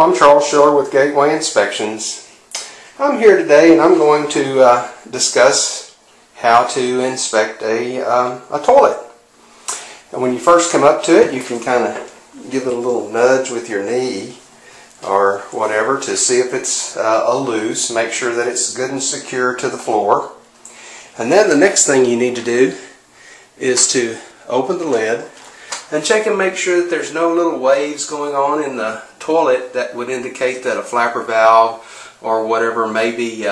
I'm Charles Schiller with Gateway Inspections. I'm here today and I'm going to discuss how to inspect a toilet. And when you first come up to it, you can kind of give it a little nudge with your knee or whatever to see if it's loose. Make sure that it's good and secure to the floor. And then the next thing you need to do is to open the lid and check and make sure that there's no little waves going on in the toilet that would indicate that a flapper valve or whatever may be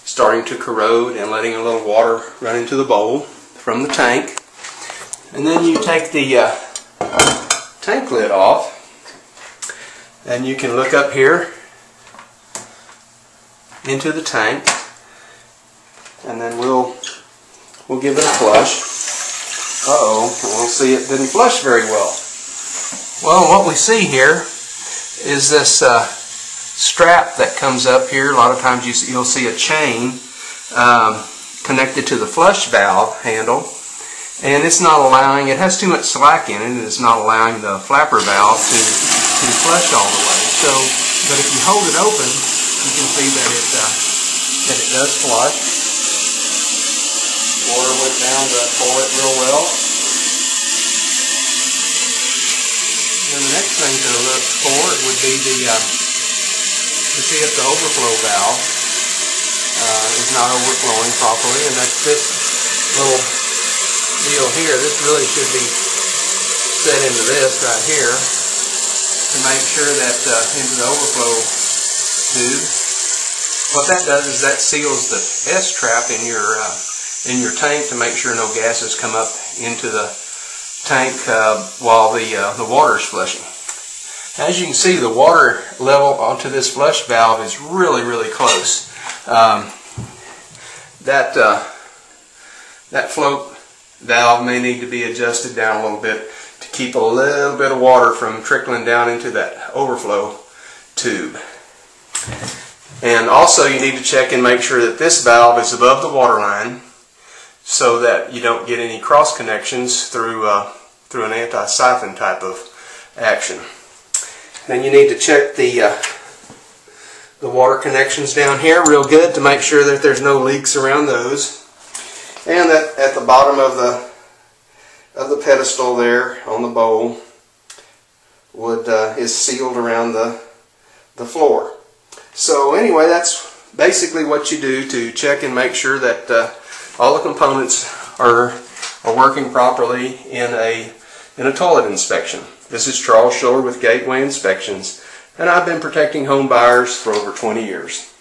starting to corrode and letting a little water run into the bowl from the tank. And then you take the tank lid off and you can look up here into the tank, and then we'll give it a flush. Uh-oh, we'll see it didn't flush very well. Well, what we see here is this strap that comes up here. A lot of times you'll see a chain connected to the flush valve handle, and it's not allowing, it has too much slack in it, and it's not allowing the flapper valve to flush all the way. So, but if you hold it open, you can see that it does flush. Water went down the toilet real well. And the next thing to look for would be to see if the overflow valve is not overflowing properly, and that's this little deal here. This really should be set into this right here to make sure that into the overflow tube. What that does is that seals the S-trap in your tank to make sure no gases come up into the tank while the water is flushing. As you can see, the water level onto this flush valve is really close. That float valve may need to be adjusted down a little bit to keep a little bit of water from trickling down into that overflow tube. And also you need to check and make sure that this valve is above the water line, so that you don't get any cross connections through an anti-siphon type of action. Then you need to check the water connections down here real good to make sure that there's no leaks around those, and that at the bottom of the pedestal there on the bowl is sealed around the floor. So anyway, that's basically what you do to check and make sure that all the components are working properly in a toilet inspection. This is Charles Schiller with Gateway Inspections, and I've been protecting home buyers for over 20 years.